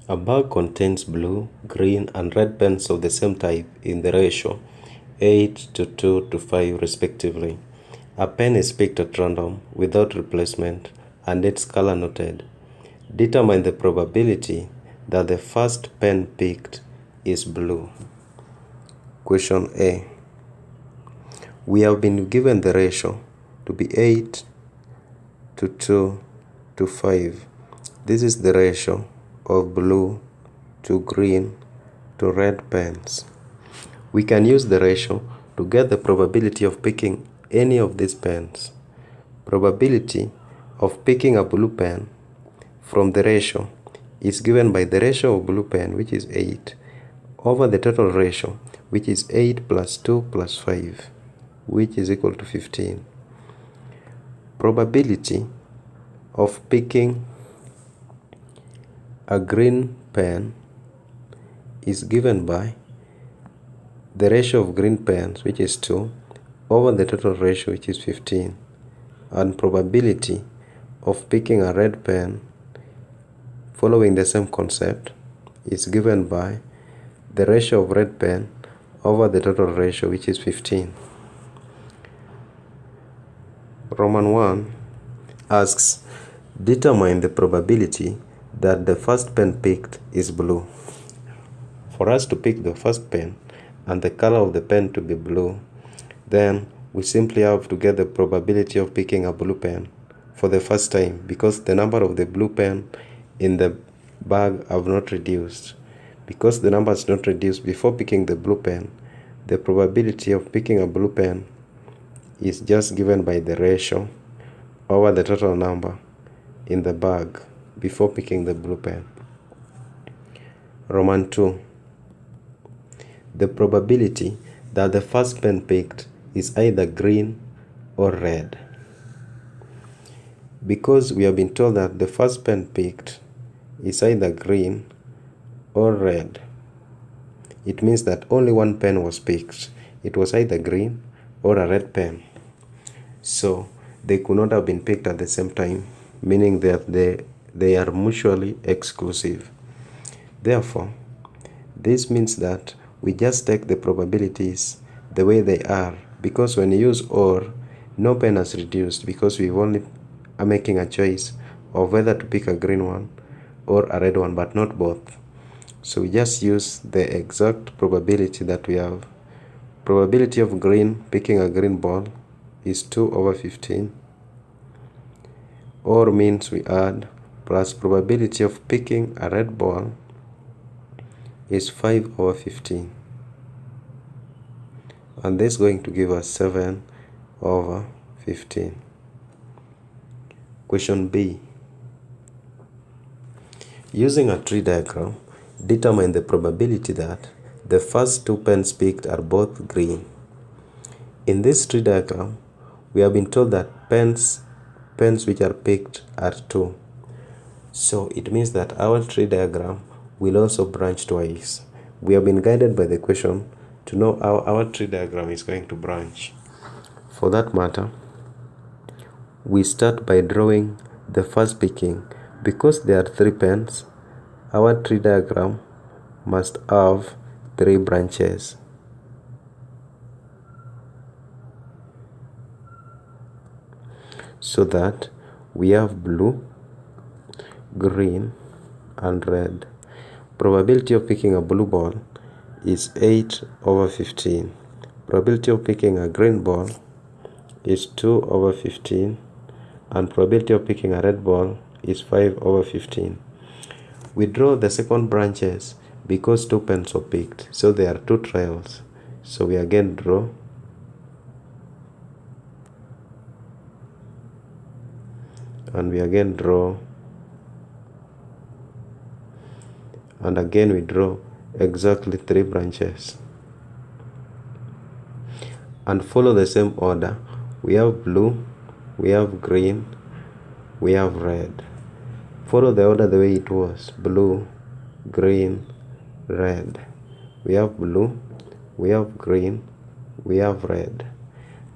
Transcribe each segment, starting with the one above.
A bag contains blue, green, and red pens of the same type in the ratio 8 to 2 to 5 respectively. A pen is picked at random without replacement and its color noted. Determine the probability that the first pen picked is blue. Question A. We have been given the ratio to be 8 to 2 to 5. This is the ratio of blue to green to red pens. We can use the ratio to get the probability of picking any of these pens. Probability of picking a blue pen from the ratio is given by the ratio of blue pen, which is 8, over the total ratio, which is 8 plus 2 plus 5, which is equal to 15. Probability of picking a green pen is given by the ratio of green pens, which is 2, over the total ratio, which is 15. And probability of picking a red pen following the same concept is given by the ratio of red pen over the total ratio, which is 15. Roman 1 asks, determine the probability that the first pen picked is blue. For us to pick the first pen and the color of the pen to be blue, then we simply have to get the probability of picking a blue pen for the first time, because the number of the blue pen in the bag have not reduced. Because the number is not reduced before picking the blue pen, the probability of picking a blue pen is just given by the ratio over the total number in the bag before picking the blue pen. Roman 2. The probability that the first pen picked is either green or red. Because we have been told that the first pen picked is either green or red, it means that only one pen was picked. It was either green or a red pen. So they could not have been picked at the same time, meaning that they are mutually exclusive. Therefore, this means that we just take the probabilities the way they are, because when you use or, no pen has reduced, because we only are making a choice of whether to pick a green one or a red one, but not both. So we just use the exact probability that we have. Probability of green picking a green ball is 2 over 15. Or means we add plus probability of picking a red ball is 5 over 15. And this is going to give us 7 over 15. Question B. Using a tree diagram, determine the probability that the first two pens picked are both green. In this tree diagram, we have been told that pens which are picked are 2. So it means that our tree diagram will also branch twice. We have been guided by the question to know how our tree diagram is going to branch. For that matter, we start by drawing the first picking. Because there are 3 pens, our tree diagram must have 3 branches. So that we have blue, green, and red. Probability of picking a blue ball is 8 over 15. Probability of picking a green ball is 2 over 15. And probability of picking a red ball is 5 over 15. We draw the second branches because 2 pens were picked, so there are 2 trials. So we again draw. And we again draw. And again we draw exactly 3 branches. And follow the same order. We have blue, we have green, we have red. Follow the order the way it was. Blue, green, red. We have blue, we have green, we have red.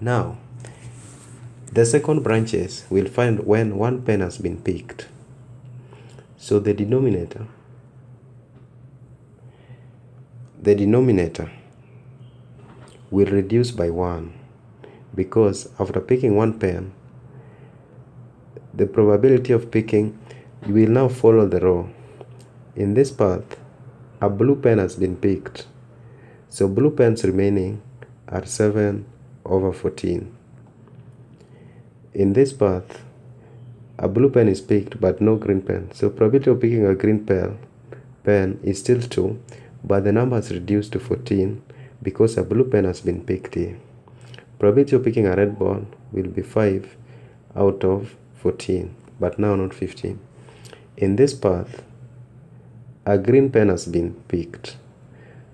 Now, the second branches we'll find when one pen has been picked. So the denominator the denominator will reduce by 1, because after picking one pen, the probability of picking, you will now follow the row. In this path, a blue pen has been picked, so blue pens remaining are 7 over 14. In this path, a blue pen is picked but no green pen, so probability of picking a green pen is still 2, but the number has reduced to 14 because a blue pen has been picked here. Probability of picking a red ball will be 5 out of 14, but now not 15. In this path, a green pen has been picked,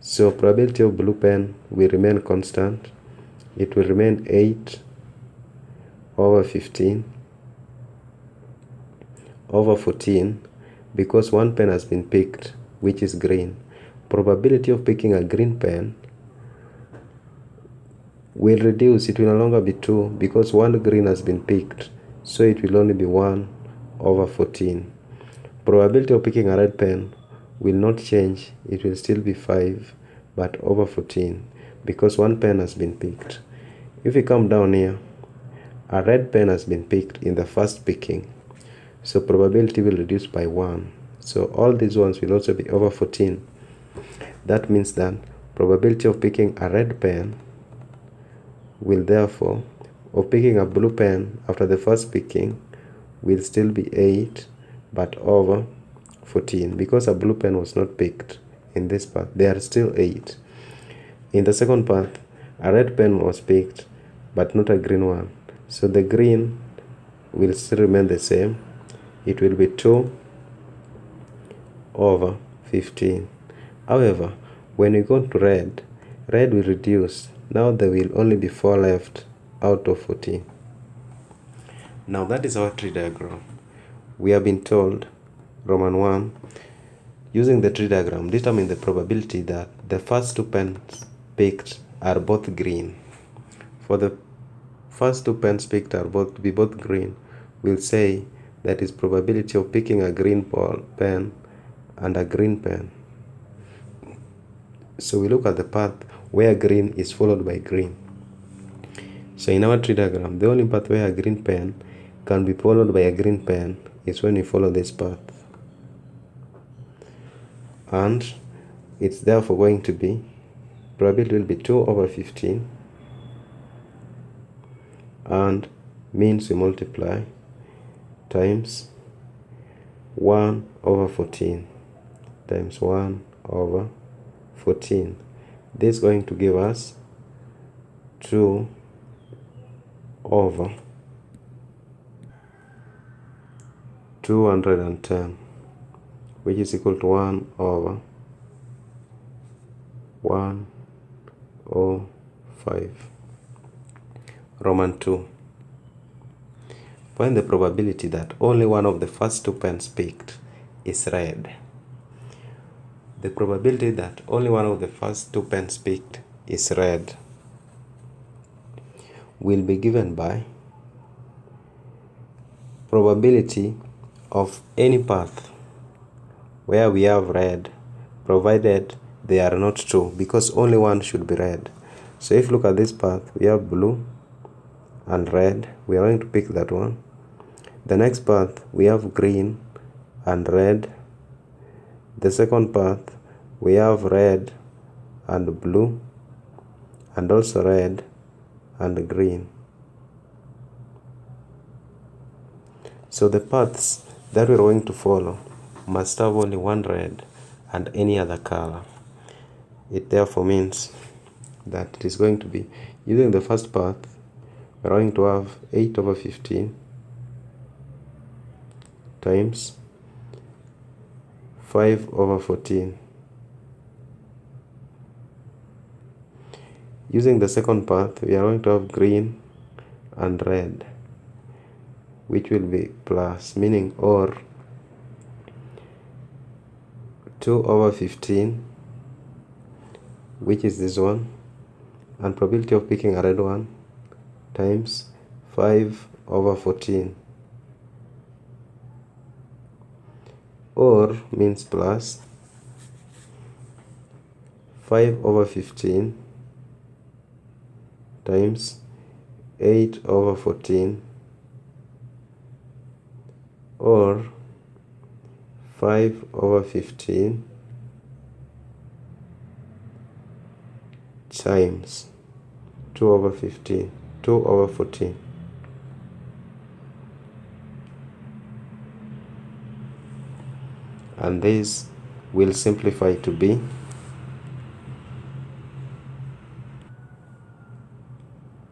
so probability of blue pen will remain constant. It will remain 8 over 15 over 14 because one pen has been picked, which is green. Probability of picking a green pen will reduce. It will no longer be 2 because one green has been picked, so it will only be 1 over 14. Probability of picking a red pen will not change. It will still be 5 but over 14 because one pen has been picked. If we come down here, a red pen has been picked in the first picking, so probability will reduce by 1. So all these ones will also be over 14. That means that probability of picking a red pen will therefore, of picking a blue pen after the first picking, will still be 8 but over 14 because a blue pen was not picked in this path. They are still 8. In the second path, a red pen was picked but not a green one, so the green will still remain the same. It will be 2 over 15. However, when we go to red will reduce. Now there will only be 4 left out of 14. Now that is our tree diagram. We have been told, Roman 1, using the tree diagram, determine the probability that the first 2 pens picked are both green. For the first 2 pens picked are both green, we'll say that is probability of picking a green pen and a green pen. So we look at the path where green is followed by green. So in our tree diagram, the only path where a green pen can be followed by a green pen is when you follow this path. And it's therefore going to be, probability will be 2 over 15, and means we multiply times 1 over 14 times 1 over 14. This is going to give us 2 over 210, which is equal to 1 over 105. Roman 2. Find the probability that only one of the first 2 pens picked is red. The probability that only one of the first 2 pens picked is red will be given by probability of any path where we have red, provided they are not 2, because only one should be red. So if you look at this path, we have blue and red. We are going to pick that one. The next path, we have green and red. The second path, we have red and blue, and also red and green. So the paths that we're going to follow must have only one red and any other color. It therefore means that it is going to be, using the first path, we're going to have 8 over 15 times 5 over 14. Using the second path, we are going to have green and red, which will be plus, meaning or 2 over 15, which is this one, and probability of picking a red one, times 5 over 14. Or means plus 5 over 15 times 8 over 14, or 5 over 15 times 2 over 15, 2 over 14. And this will simplify to be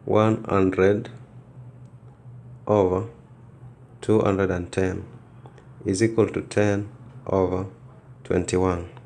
100 over 210 is equal to 10 over 21.